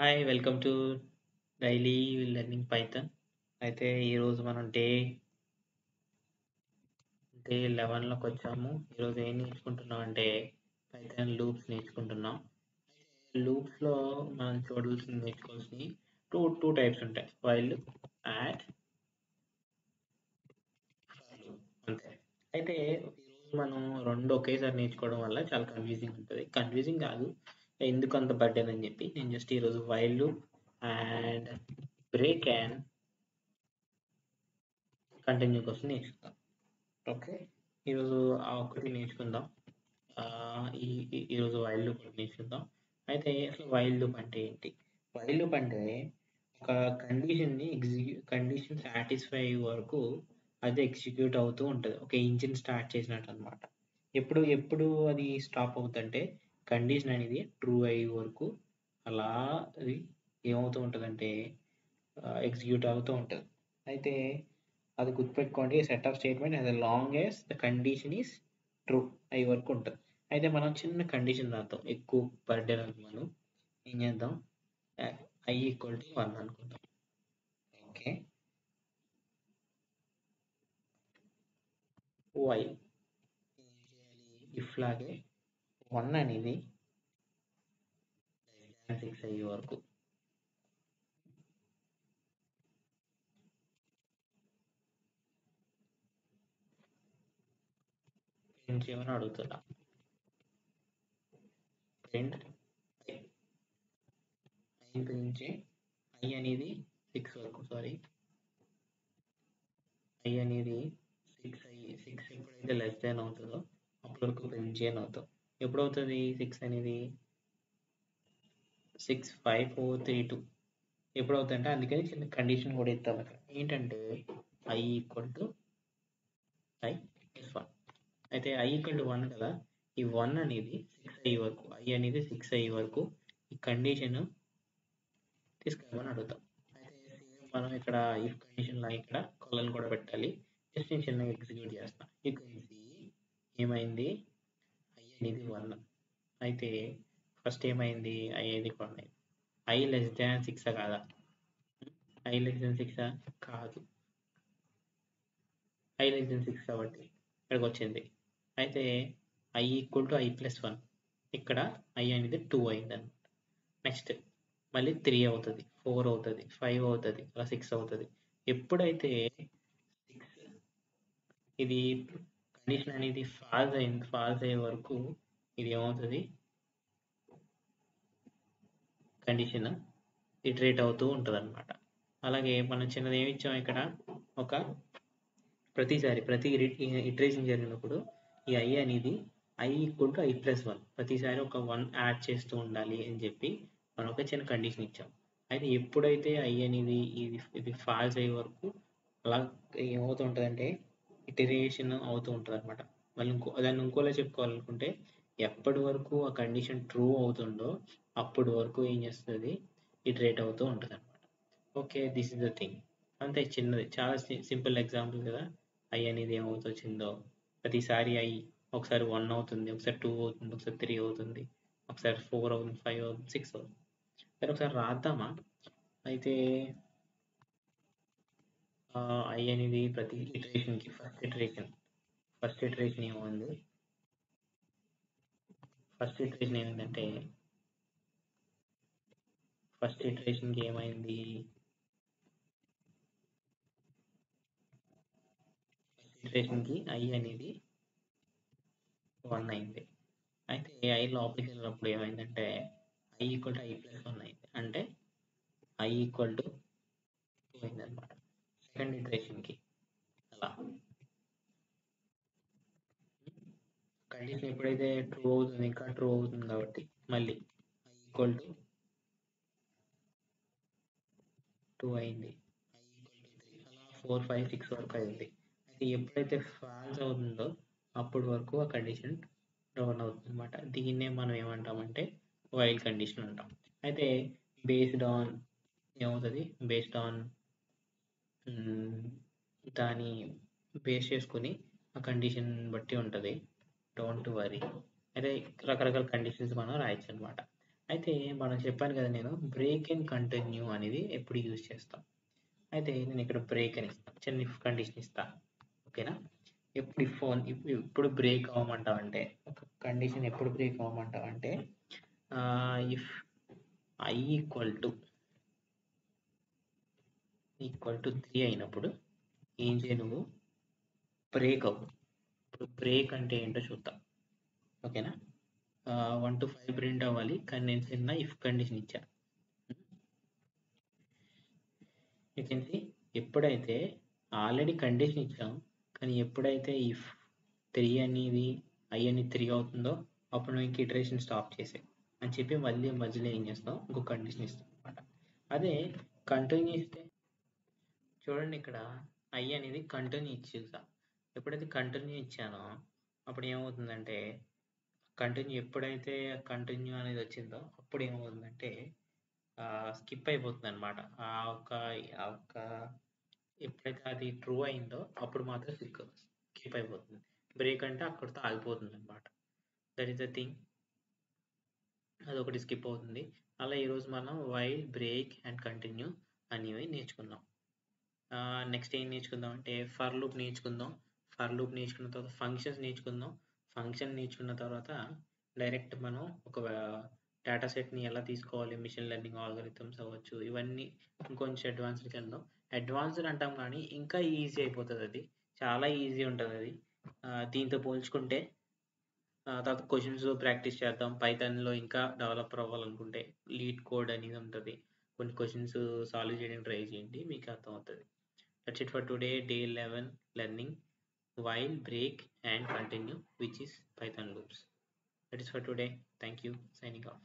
Hi welcome to daily learning Python. అయితే ఈరోజు మనం డే 11లోకి వచ్చాము. ఈరోజు ఏం నేర్చుకుంటున్నాం అంటే పైథాన్ లూప్స్ నేర్చుకుంటున్నాం. లూప్స్లో మనం నేర్చుకోవాల్సినవి టూ టైప్స్ ఉంటాయి, వైల్ యాడ్ అంతే. అయితే ఈరోజు మనం రెండు ఒకేసారి నేర్చుకోవడం వల్ల చాలా కన్ఫ్యూజింగ్ ఉంటుంది. కన్ఫ్యూజింగ్ కాదు, ఎందుకు అంత బర్డెన్ అని చెప్పి నేను జస్ట్ ఈరోజు while loop and break and continue కోసం నేర్చుకుందాం. ఓకే, ఈరోజు ఆ ఒక్కటి నేర్చుకుందాం. ఈరోజు వైల్ లూప్ ఒకటి నేర్చుకుందాం. అయితే అసలు వైల్ లూప్ అంటే ఏంటి? వైల్ లూప్ అంటే ఒక కండిషన్ సాటిస్ఫై వరకు అది ఎగ్జిక్యూట్ అవుతూ ఉంటుంది. ఒక ఇంజిన్ స్టార్ట్ చేసినట్టు అనమాట. ఎప్పుడు అది స్టాప్ అవుతుందంటే కండిషన్ అనేది ట్రూ అయ్యే వరకు అలా అది ఏమవుతూ ఉంటుందంటే ఎగ్జిక్యూట్ అవుతూ ఉంటుంది. అయితే అది గుర్తుపెట్టుకోండి, set of statement as long as the condition is true అయ్యే వరకు ఉంటుంది. అయితే మనం చిన్న కండిషన్ రాద్దాం, ఎక్కువ బర్డెన్ మనం ఏం చేద్దాం, i ఈక్వల్ టు 1 అనుకుందాం. ఓకే, y ఇఫ్ లాగే 1 అనేది 6 అయ్యే వరకు ప్రింట్ చేయమని అడుగుతున్నా. ప్రింట్ i గురించి i అనేది 6 వరకు, i అనేది 6 ఎప్పుడైతే లెస్ దాన్ అవుతుందో అప్పటి వరకు ప్రింట్ చేయని అవుతాం. ఎప్పుడు అవుతుంది 6 అనేది 65432 ఎప్పుడు అవుతుందంటే, అందుకని చిన్న కండిషన్ కూడా ఇస్తాం అక్కడ. ఏంటంటే i equal to i plus 1. అయితే i ఈక్వల్ టు 1 కదా, ఈ 1 అనేది 6 అయ్యే వరకు, i అనేది 6 అయ్యే వరకు ఈ కండిషన్ తీసుకురామని అడుగుతాం. అయితే మనం ఇక్కడ ఇఫ్ కండిషన్ లా ఇక్కడ కొలన్ కూడా పెట్టాలి. జస్ట్ నేను చిన్నగా ఎగ్జిక్యూట్ చేస్తాను. ఏమైంది, i అనేది 1. అయితే ఫస్ట్ ఏమైంది, i అనేది 1. i లెస్ దాన్ 6 కాదా, i లెస్ దాన్ 6 కాదు, i లెస్ దాన్ 6 కాబట్టి ఇక్కడికి వచ్చింది. అయితే i equal to i plus 1, ఇక్కడ i అనేది 2 అయింది అనమాట. నెక్స్ట్ మళ్ళీ 3 అవుతుంది, 4 అవుతుంది, 5 అవుతుంది, అలా 6 అవుతుంది. ఎప్పుడైతే 6 ఇది కండిషన్ అనేది ఫాల్స్ అయ్యే వరకు ఇది ఏమవుతుంది, కండిషన్ ఇటరేట్ అవుతూ ఉంటుంది అనమాట. అలాగే మనం చిన్నది ఏమి ఇచ్చాం ఇక్కడ, ఒక ప్రతి ఇటరేషన్ జరిగినప్పుడు ఈ i అనేది i equal to i plus 1, ప్రతిసారి ఒక 1 యాడ్ చేస్తూ ఉండాలి అని చెప్పి మనం ఒక చిన్న కండిషన్ ఇచ్చాం. అయితే ఎప్పుడైతే i అనేది ఇది ఫాల్స్ అయ్యే వరకు అలా ఏమవుతూ ఉంటుందంటే ఇటరేషన్ అవుతూ ఉంటుంది అనమాట. మళ్ళీ దాన్ని ఇంకోలా చెప్పుకోవాలనుకుంటే, ఎప్పటి వరకు ఆ కండిషన్ ట్రూ అవుతుందో అప్పటి వరకు ఏం చేస్తుంది, ఇటరేట్ అవుతూ ఉంటుంది అనమాట. Okay, this is the thing. అంతే, చిన్నది, చాలా సింపుల్ ఎగ్జాంపుల్ కదా. i అనేది ఏమవుతుందో ప్రతిసారి i ఒకసారి 1 అవుతుంది, ఒకసారి 2 అవుతుంది, ఒకసారి 3 అవుతుంది, ఒకసారి 4 అవుతుంది, 5 అవుతుంది, 6 అవుతుంది. సరే ఒకసారి రాద్దామా. అయితే i అనేది ప్రతి ఇటరేషన్కి ఫస్ట్ ఇటరేషన్ ఏముంది, ఫస్ట్ ఇటరేషన్ ఏమైందంటే ఫస్ట్ ఇటరేషన్కి ఏమైంది, ఇటరేషన్కి i అనేది 1 అయింది. అయితే i లోపలికి వెళ్ళినప్పుడు ఏమైందంటే i equal to i plus 1 అయింది, అంటే i ఈక్వల్ టు 2 అయింది అనమాట సెకండ్ ఇటరేషన్కి. అలా కండిషన్ ఎప్పుడైతే ట్రూ అవుతుంది, ఇంకా ట్రూ అవుతుంది కాబట్టి మళ్ళీ i ఈక్వల్ టు 2 అయింది, i ఈక్వల్ టు 3, అలా 4, 5, 6 వరకు అయింది. అయితే ఎప్పుడైతే ఫాల్స్ అవుతుందో అప్పటి వరకు ఆ కండిషన్ రన్ అవుతుంది అనమాట. దీన్నే మనం ఏమంటామంటే వైల్ కండిషన్ అంటాం. అయితే బేస్డ్ ఆన్ ఏమవుతుంది, బేస్డ్ ఆన్ దాని బేస్ చేసుకుని ఆ కండిషన్ బట్టి ఉంటుంది, డోంట్ వరీ. అయితే రకరకాల కండిషన్స్ మనం రాయొచ్చు అనమాట. అయితే మనం చెప్పాను కదా, నేను బ్రేక్ అండ్ కంటిన్యూ అనేది ఎప్పుడు యూజ్ చేస్తాం. అయితే నేను ఇక్కడ బ్రేక్ అని ఇస్తాను, చిన్న ఇఫ్ కండిషన్ ఇస్తాను. ఓకేనా? ఎప్పుడు ఫోన్ ఇప్పుడు బ్రేక్ అవ్వమంటావంటే, ఒక కండిషన్ ఎప్పుడు బ్రేక్ అవ్వమంటావంటే, ఇఫ్ ఐ ఈక్వల్ టు 3 అయినప్పుడు ఏం చేయ, నువ్వు బ్రేక్ అవ్వు. ఇప్పుడు బ్రేక్ అంటే ఏంటో చూద్దాం. ఓకేనా? 1 to 5 ప్రింట్ అవ్వాలి, కానీ నేను చిన్న ఇఫ్ కండిషన్ ఇచ్చా. ఎప్పుడైతే ఆల్రెడీ కండిషన్ ఇచ్చాం, కానీ ఎప్పుడైతే ఇఫ్ 3 అనేది ఐ అనేది 3 అవుతుందో అప్పుడు నువ్వు ఇంక ఇటరేషన్ స్టాప్ చేసే అని చెప్పి మళ్ళీ మధ్యలో ఏం చేస్తాం, ఇంకో కండిషన్ ఇస్తాం అనమాట. అదే కంటిన్యూ ఇస్తే చూడండి, ఇక్కడ ఐ అనేది కంటిన్యూ ఇచ్చేసా. ఎప్పుడైతే కంటిన్యూ ఇచ్చానో అప్పుడు ఏమవుతుందంటే, ఎప్పుడైతే కంటిన్యూ అనేది వచ్చిందో అప్పుడు ఏమవుతుందంటే స్కిప్ అయిపోతుంది అనమాట. ఆ ఒక్క ఎప్పుడైతే అది ట్రూ అయిందో అప్పుడు మాత్రం స్కిప్ అయిపోతుంది. బ్రేక్ అంటే అక్కడితో ఆగిపోతుంది అనమాట. దట్ ఈస్ ద థింగ్, అదొకటి స్కిప్ అవుతుంది. అలా ఈరోజు మనం వైల్, బ్రేక్ అండ్ కంటిన్యూ అనేవి నేర్చుకుందాం. నెక్స్ట్ ఏం నేర్చుకుందాం అంటే ఫర్ లూప్ నేర్చుకుందాం. ఫర్ లూప్ నేర్చుకున్న తర్వాత ఫంక్షన్స్ నేర్చుకుందాం. ఫంక్షన్ నేర్చుకున్న తర్వాత డైరెక్ట్ మనం ఒక డేటా సెట్ని ఎలా తీసుకోవాలి, మిషన్ లెర్నింగ్ ఆల్గరిథమ్స్ అవ్వచ్చు, ఇవన్నీ ఇంకొంచెం అడ్వాన్స్డ్కి వెళ్దాం. అడ్వాన్స్డ్ అంటాం కానీ ఇంకా ఈజీ అయిపోతుంది, అది చాలా ఈజీ ఉంటుంది అది దీంతో పోల్చుకుంటే. తర్వాత క్వశ్చన్స్ ప్రాక్టీస్ చేద్దాం. పైథాన్లో ఇంకా డెవలపర్ అవ్వాలనుకుంటే లీడ్ కోడ్ అనేది ఉంటుంది, కొన్ని క్వశ్చన్స్ సాల్వ్ చేయడానికి ట్రై చేయండి, మీకు అర్థమవుతుంది. That's it for today, day 11 learning while, break and continue, which is Python loops. That is for today. Thank you. Signing off.